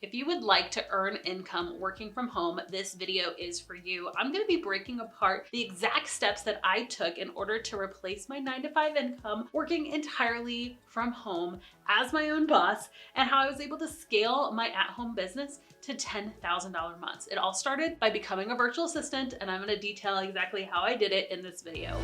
If you would like to earn income working from home, this video is for you. I'm going to be breaking apart the exact steps that I took in order to replace my 9-to-5 income working entirely from home as my own boss, and how I was able to scale my at-home business to $10,000 months. It all started by becoming a virtual assistant, and I'm going to detail exactly how I did it in this video.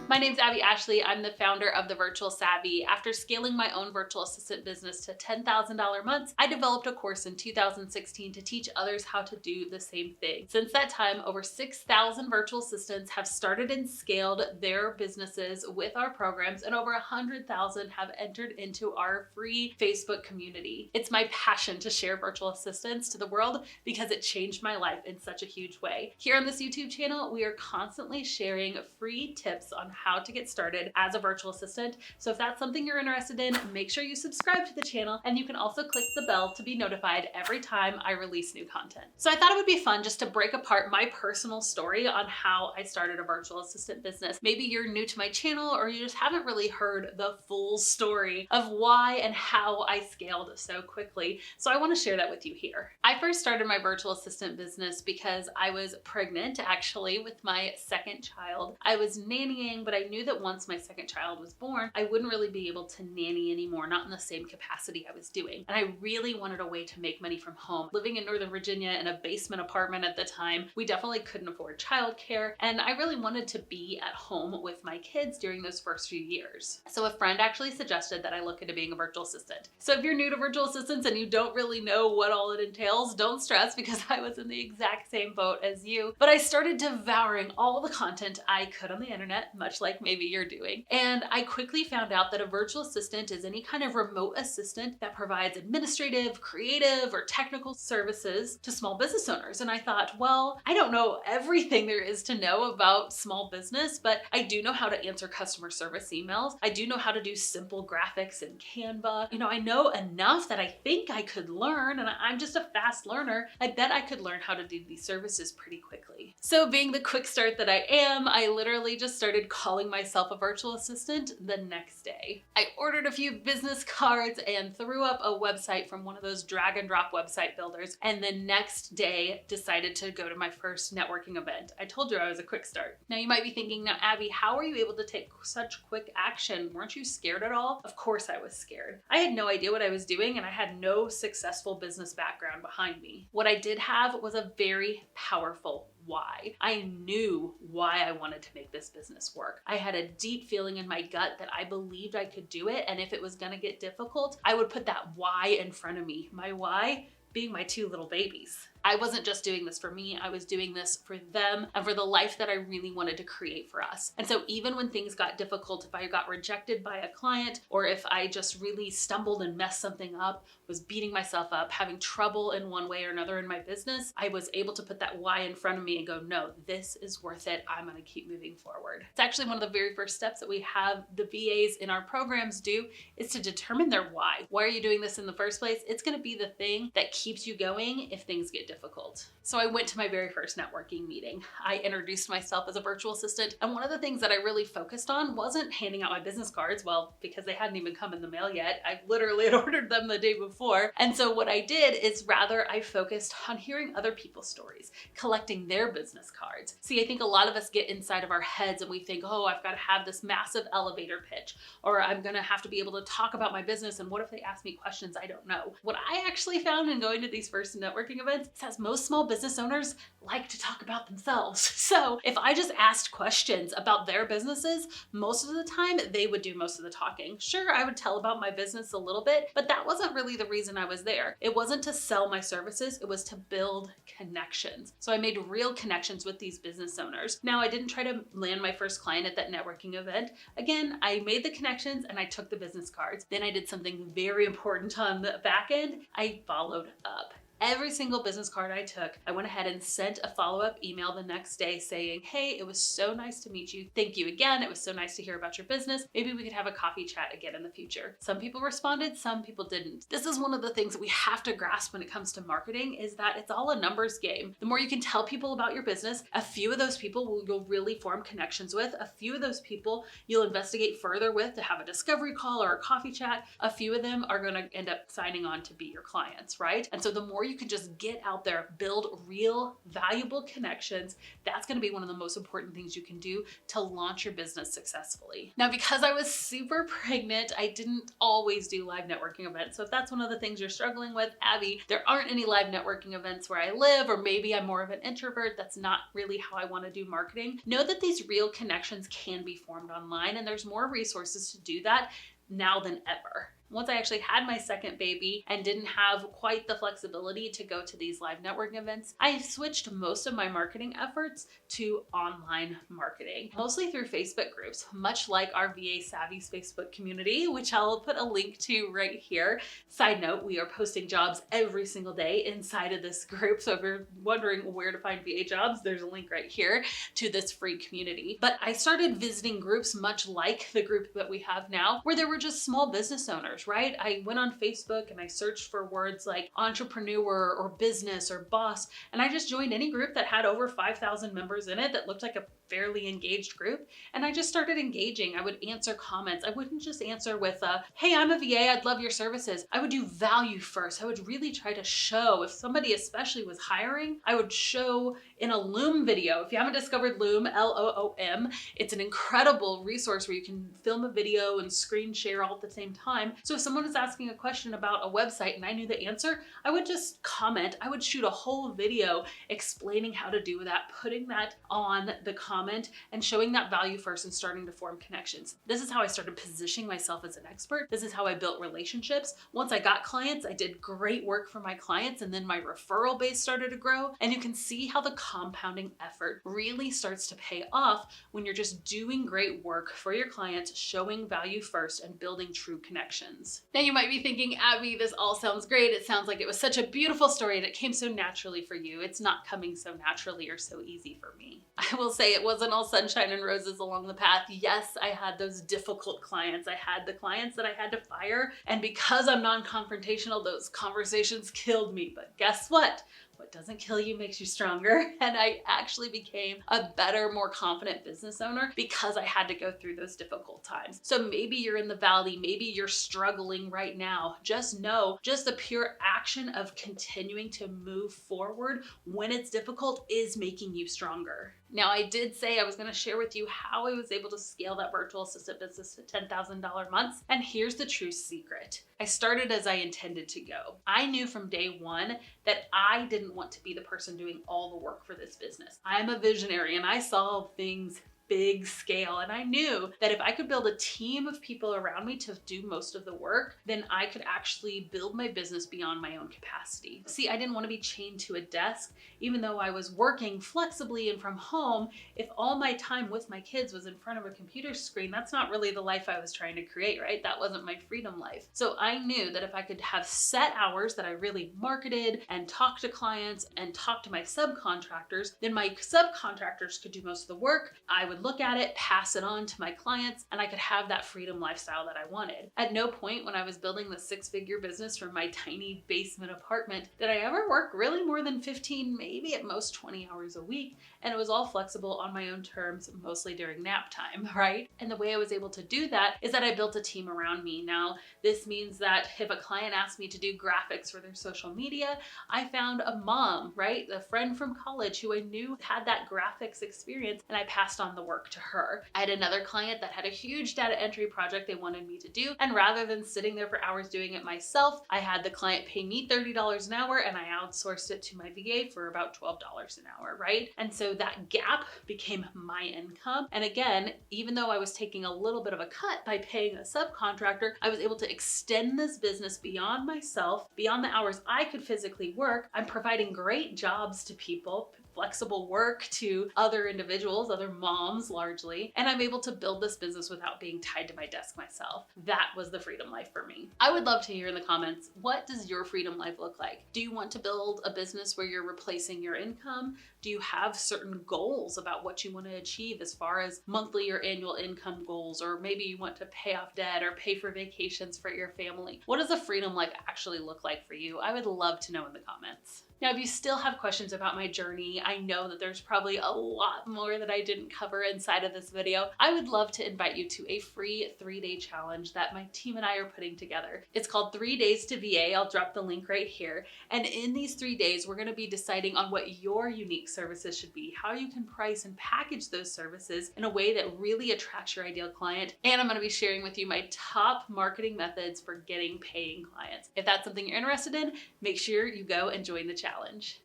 My name's Abbey Ashley. I'm the founder of The Virtual Savvy. After scaling my own virtual assistant business to $10,000 months, I developed a course in 2016 to teach others how to do the same thing. Since that time, over 6,000 virtual assistants have started and scaled their businesses with our programs, and over 100,000 have entered into our free Facebook community. It's my passion to share virtual assistants to the world because it changed my life in such a huge way. Here on this YouTube channel, we are constantly sharing free tips on how to get started as a virtual assistant. So if that's something you're interested in, make sure you subscribe to the channel, and you can also click the bell to be notified every time I release new content. So I thought it would be fun just to break apart my personal story on how I started a virtual assistant business. Maybe you're new to my channel, or you just haven't really heard the full story of why and how I scaled so quickly. So I want to share that with you here. I first started my virtual assistant business because I was pregnant, actually, with my second child. I was nannying, but I knew that once my second child was born, I wouldn't really be able to nanny anymore, not in the same capacity I was doing. And I really wanted a way to make money from home. Living in Northern Virginia in a basement apartment at the time, we definitely couldn't afford childcare, and I really wanted to be at home with my kids during those first few years. So a friend actually suggested that I look into being a virtual assistant. So if you're new to virtual assistants and you don't really know what all it entails, don't stress, because I was in the exact same boat as you. But I started devouring all the content I could on the internet, much like maybe you're doing. And I quickly found out that a virtual assistant is any kind of remote assistant that provides administrative, creative, or technical services to small business owners. And I thought, well, I don't know everything there is to know about small business, but I do know how to answer customer service emails. I do know how to do simple graphics in Canva. I know enough that I think I could learn, and I'm just a fast learner. I bet I could learn how to do these services pretty quickly. So being the quick start that I am, I literally just started calling myself a virtual assistant the next day. I ordered a few business cards and threw up a website from one of those drag and drop website builders, and the next day decided to go to my first networking event. I told you I was a quick start. Now you might be thinking, now Abbey, how are you able to take such quick action? Weren't you scared at all? Of course I was scared. I had no idea what I was doing, and I had no successful business background behind me. What I did have was a very powerful why. I knew why I wanted to make this business work. I had a deep feeling in my gut that I believed I could do it, and if it was gonna get difficult, I would put that why in front of me. My why being my two little babies. I wasn't just doing this for me, I was doing this for them and for the life that I really wanted to create for us. And so even when things got difficult, if I got rejected by a client, or if I just really stumbled and messed something up, was beating myself up, having trouble in one way or another in my business, I was able to put that why in front of me and go, no, this is worth it. I'm gonna keep moving forward. It's actually one of the very first steps that we have the VAs in our programs do, is to determine their why. Why are you doing this in the first place? It's gonna be the thing that keeps you going if things get difficult. So I went to my very first networking meeting. I introduced myself as a virtual assistant, and one of the things that I really focused on wasn't handing out my business cards, well, because they hadn't even come in the mail yet. I literally had ordered them the day before. And so what I did is rather I focused on hearing other people's stories, collecting their business cards. See, I think a lot of us get inside of our heads and we think, oh, I've got to have this massive elevator pitch, or I'm gonna have to be able to talk about my business, and what if they ask me questions I don't know? What I actually found in going to these first networking events is that most small business owners like to talk about themselves. So if I just asked questions about their businesses, most of the time they would do most of the talking. Sure, I would tell about my business a little bit, but that wasn't really the reason I was there. It wasn't to sell my services, it was to build connections. So I made real connections with these business owners. Now, I didn't try to land my first client at that networking event. Again, I made the connections and I took the business cards. Then I did something very important on the back end. I followed up. Every single business card I took, I went ahead and sent a follow-up email the next day saying, hey, it was so nice to meet you. Thank you again. It was so nice to hear about your business. Maybe we could have a coffee chat again in the future. Some people responded, some people didn't. This is one of the things that we have to grasp when it comes to marketing, is that it's all a numbers game. The more you can tell people about your business, a few of those people you'll really form connections with. A few of those people you'll investigate further with to have a discovery call or a coffee chat. A few of them are going to end up signing on to be your clients, right? And so the more you can just get out there, build real valuable connections, that's going to be one of the most important things you can do to launch your business successfully. Now, because I was super pregnant, I didn't always do live networking events. So if that's one of the things you're struggling with, Abby, there aren't any live networking events where I live, or maybe I'm more of an introvert, that's not really how I want to do marketing. Know that these real connections can be formed online, and there's more resources to do that now than ever. Once I actually had my second baby and didn't have quite the flexibility to go to these live networking events, I switched most of my marketing efforts to online marketing, mostly through Facebook groups, much like our VA Savvy's Facebook community, which I'll put a link to right here. Side note, we are posting jobs every single day inside of this group. So if you're wondering where to find VA jobs, there's a link right here to this free community. But I started visiting groups much like the group that we have now, where there were just small business owners, right? I went on Facebook and I searched for words like entrepreneur or business or boss, and I just joined any group that had over 5,000 members in it that looked like a fairly engaged group. And I just started engaging. I would answer comments. I wouldn't just answer with hey, I'm a VA, I'd love your services. I would do value first. I would really try to show, if somebody especially was hiring, I would show in a Loom video. If you haven't discovered Loom, Loom, it's an incredible resource where you can film a video and screen share all at the same time. So if someone was asking a question about a website and I knew the answer, I would just comment. I would shoot a whole video explaining how to do that, putting that on the comment and showing that value first and starting to form connections. This is how I started positioning myself as an expert. This is how I built relationships. Once I got clients, I did great work for my clients, and then my referral base started to grow. And you can see how the compounding effort really starts to pay off when you're just doing great work for your clients, showing value first and building true connections. Now you might be thinking, Abby, this all sounds great. It sounds like it was such a beautiful story and it came so naturally for you. It's not coming so naturally or so easy for me. I will say it wasn't all sunshine and roses along the path. Yes, I had those difficult clients. I had the clients that I had to fire. And because I'm non-confrontational, those conversations killed me. But guess what? What doesn't kill you makes you stronger. And I actually became a better, more confident business owner because I had to go through those difficult times. So maybe you're in the valley, maybe you're struggling right now. Just know, just the pure action of continuing to move forward when it's difficult is making you stronger. Now, I did say I was going to share with you how I was able to scale that virtual assistant business to $10,000 months. And here's the true secret. I started as I intended to go. I knew from day one that I didn't want to be the person doing all the work for this business. I'm a visionary and I saw things big scale. And I knew that if I could build a team of people around me to do most of the work, then I could actually build my business beyond my own capacity. See, I didn't want to be chained to a desk, even though I was working flexibly and from home. If all my time with my kids was in front of a computer screen, that's not really the life I was trying to create, right? That wasn't my freedom life. So I knew that if I could have set hours that I really marketed and talked to clients and talked to my subcontractors, then my subcontractors could do most of the work. I would look at it, pass it on to my clients, and I could have that freedom lifestyle that I wanted. At no point when I was building the six-figure business from my tiny basement apartment did I ever work really more than 15, maybe at most 20 hours a week. And it was all flexible on my own terms, mostly during nap time, right? And the way I was able to do that is that I built a team around me. Now, this means that if a client asked me to do graphics for their social media, I found a mom, right? A friend from college who I knew had that graphics experience, and I passed on the work to her. I had another client that had a huge data entry project they wanted me to do, and rather than sitting there for hours doing it myself, I had the client pay me $30 an hour and I outsourced it to my VA for about $12 an hour, right? And so that gap became my income. And again, even though I was taking a little bit of a cut by paying a subcontractor, I was able to extend this business beyond myself, beyond the hours I could physically work. I'm providing great jobs to people, flexible work to other individuals, other moms largely, and I'm able to build this business without being tied to my desk myself. That was the freedom life for me. I would love to hear in the comments, what does your freedom life look like? Do you want to build a business where you're replacing your income? Do you have certain goals about what you want to achieve as far as monthly or annual income goals? Or maybe you want to pay off debt or pay for vacations for your family. What does a freedom life actually look like for you? I would love to know in the comments. Now, if you still have questions about my journey, I know that there's probably a lot more that I didn't cover inside of this video. I would love to invite you to a free 3-day challenge that my team and I are putting together. It's called 3 Days to VA. I'll drop the link right here. And in these 3 days, we're gonna be deciding on what your unique services should be, how you can price and package those services in a way that really attracts your ideal client. And I'm gonna be sharing with you my top marketing methods for getting paying clients. If that's something you're interested in, make sure you go and join the challenge.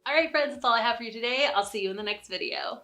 All right, friends, that's all I have for you today. I'll see you in the next video.